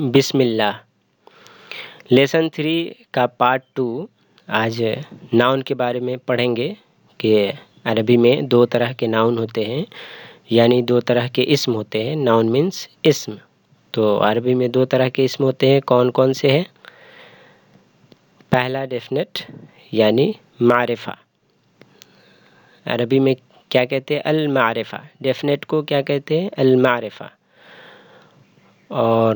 بسم اللہ۔ لیسن 3 کا پارٹ 2 آج ناؤن کے بارے میں پڑھیں گے کہ عربی میں 2 طرح کے ناؤن ہوتے ہیں، یعنی 2 طرح کے اسم ہوتے ہیں۔ ناؤن مینس اسم، تو عربی میں 2 طرح کے اسم ہوتے ہیں۔ کون کون سے ہیں؟ پہلا ڈیفینٹ یعنی معرفہ، عربی میں کیا کہتے ہیں؟ المعرفہ۔ ڈیفینٹ کو کیا کہتے ہیں؟ المعرفہ۔ اور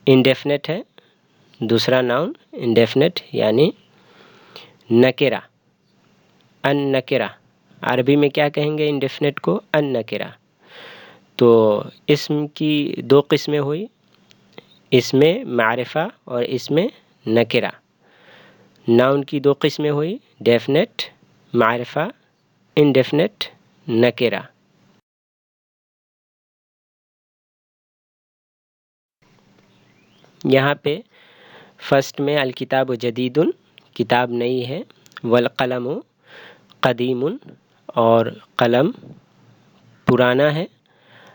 انڈیفینٹ ہے دوسرا ناؤن، انڈیفینٹ یعنی نکرہ، ان نکرہ۔ عربی میں کیا کہیں گے انڈیفینٹ کو؟ ان نکرہ۔ تو اسم کی 2 قسمیں ہوئی، اسم معرفہ اور اسم نکرہ۔ ناؤن کی 2 قسمیں ہوئی، ڈیفینٹ معرفہ، انڈیفینٹ نکرہ۔ یہاں پہ فرسٹ میں الکتاب جدید، کتاب نئی ہے، والقلم قدیم، اور قلم پرانا ہے،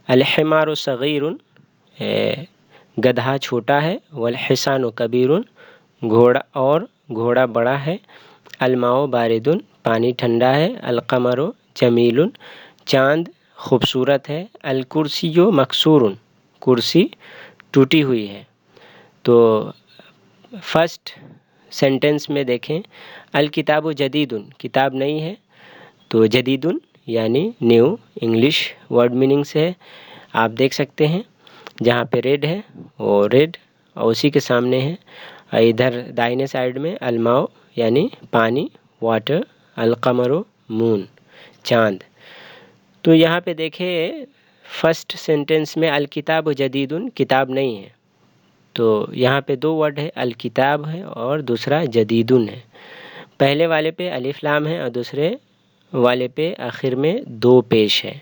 الحمار صغیر، گدھا چھوٹا ہے، والحصان کبیر، گھوڑا بڑا ہے، الماء بارد، پانی ٹھنڈا ہے، القمر جمیل، چاند خوبصورت ہے، الکرسی مکسور، کرسی ٹوٹی ہوئی ہے۔ تو فرسٹ سینٹنس میں دیکھیں، الکتاب جدید، کتاب نئی ہے، تو جدید یعنی نیو، انگلش ورڈ میننگس ہے، آپ دیکھ سکتے ہیں جہاں پہ ریڈ ہے وہ ریڈ، اور اسی کے سامنے ہے ادھر دائنے سائڈ میں الماء یعنی پانی، واٹر، القمر مون، چاند۔ تو یہاں پہ دیکھیں فرسٹ سینٹنس میں الکتاب جدید، کتاب نئی ہے، تو یہاں پہ 2 ورڈ ہے، الکتاب ہے اور دوسرا جدید ہے۔ پہلے والے پہ الف لام ہے اور دوسرے والے پہ آخر میں 2 پیش ہے۔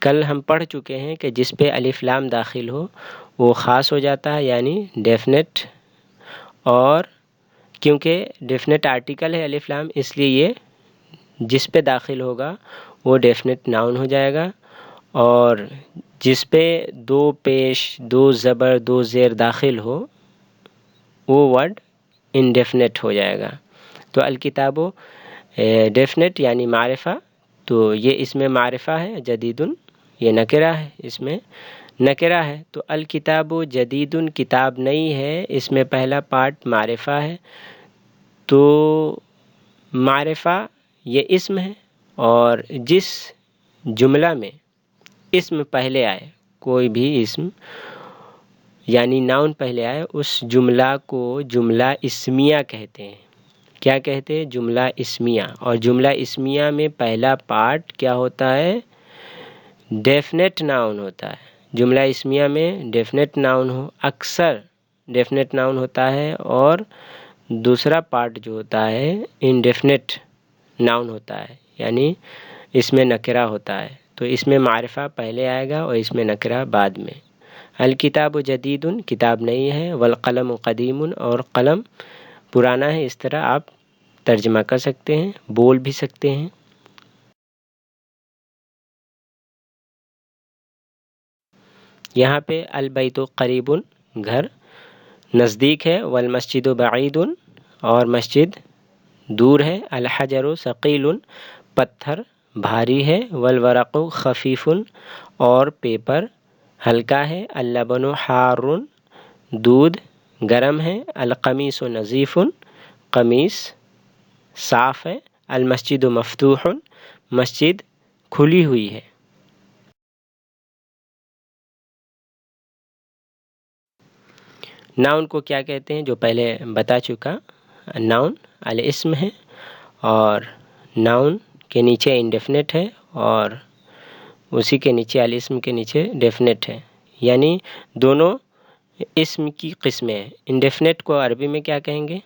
کل ہم پڑھ چکے ہیں کہ جس پہ الف لام داخل ہو وہ خاص ہو جاتا ہے یعنی ڈیفینٹ، اور کیونکہ ڈیفینٹ آرٹیکل ہے الف لام، اس لیے یہ جس پہ داخل ہوگا وہ ڈیفینٹ ناؤن ہو جائے گا، اور جس پہ 2 پیش، 2 زبر، 2 زیر داخل ہو وہ ورڈ انڈیفینٹ ہو جائے گا۔ تو الکتاب ڈیفینٹ یعنی معرفہ، تو یہ اس میں معرفہ ہے، جدید یہ نکرہ ہے، اس میں نکرہ ہے۔ تو الکتاب جدید، کتاب نئی ہے، اس میں پہلا پارٹ معرفہ ہے، تو معرفہ یہ اسم ہے، اور جس جملہ میں اسم پہلے آئے، کوئی بھی اسم یعنی ناؤن پہلے آئے، اس جملہ کو جملہ اسمیہ کہتے ہیں۔ کیا کہتے ہیں؟ جملہ اسمیہ۔ اور جملہ اسمیہ میں پہلا پارٹ کیا ہوتا ہے؟ ڈیفینٹ ناؤن ہوتا ہے۔ جملہ اسمیہ میں ڈیفینٹ ناؤن اکثر ڈیفینٹ ناؤن ہوتا ہے، اور دوسرا پارٹ جو ہوتا ہے انڈیفینٹ ناؤن ہوتا ہے، یعنی اس میں نکرہ ہوتا ہے۔ تو اس میں معرفہ پہلے آئے گا اور اس میں نکرہ بعد میں۔ الکتاب جدید، کتاب نئی ہے، والقلم قدیم، اور قلم پرانا ہے۔ اس طرح آپ ترجمہ کر سکتے ہیں، بول بھی سکتے ہیں۔ یہاں پہ البیت قریب، گھر نزدیک ہے، والمسجد بعید، اور مسجد دور ہے، الحجر ثقیل، پتھر بھاری ہے، والورق خفیف، اور پیپر ہلکا ہے، اللبن حار، دودھ گرم ہے، القمیص نظیف، قمیص صاف ہے، المسجد مفتوح، مسجد کھلی ہوئی ہے۔ ناؤن کو کیا کہتے ہیں جو پہلے بتا چکا، ناؤن الاسم ہے، اور ناؤن کے نیچے انڈیفینٹ ہے، اور اسی کے نیچے الاسم کے نیچے ڈیفینٹ ہے، یعنی دونوں اسم کی قسمیں ہیں۔ انڈیفینٹ کو عربی میں کیا کہیں گے؟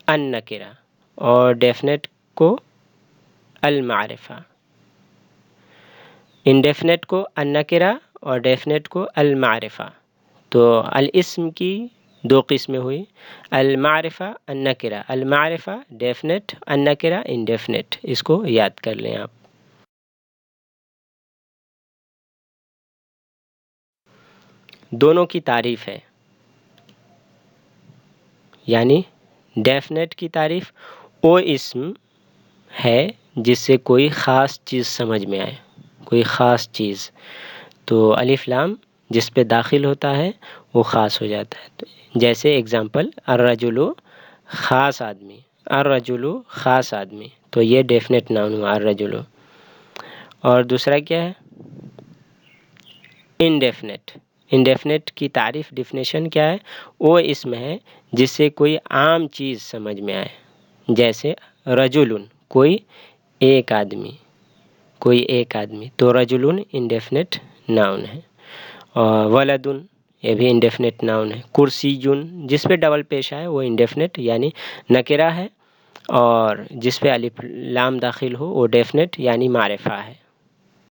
ان نکرہ، اور ڈیفینٹ کو المعرفہ۔ انڈیفینٹ کو ان نکرہ اور ڈیفینٹ کو المعرفہ۔ تو الاسم کی 2 قسمیں ہوئی، المعرفہ، النکرہ۔ المعرفہ ڈیفینٹ، النکرہ انڈیفینٹ، اس کو یاد کر لیں آپ۔ دونوں کی تعریف ہے، یعنی ڈیفینیٹ کی تعریف وہ اسم ہے جس سے کوئی خاص چیز سمجھ میں آئے، کوئی خاص چیز، تو الف لام جس پہ داخل ہوتا ہے وہ خاص ہو جاتا ہے. تو جیسے اگزامپل الرجل خاص آدمی، الرجل خاص آدمی، تو یہ ڈیفینیٹ ناؤن ہوا الرجل. اور دوسرا کیا ہے؟ انڈیفینیٹ. انڈیفینیٹ کی تعریف ڈیفینیشن کیا ہے؟ وہ اسم ہے جس سے کوئی عام چیز سمجھ میں آئے، جیسے رجل کوئی ایک آدمی، کوئی ایک آدمی، تو رجل انڈیفینیٹ ناؤن ہے. اور ولد یہ بھی انڈیفینیٹ ناؤن ہے. کرسی جس پہ ڈبل پیش آئے وہ انڈیفینیٹ یعنی نکرہ ہے، اور جس پہ الف لام داخل ہو وہ ڈیفینیٹ یعنی معرفہ ہے.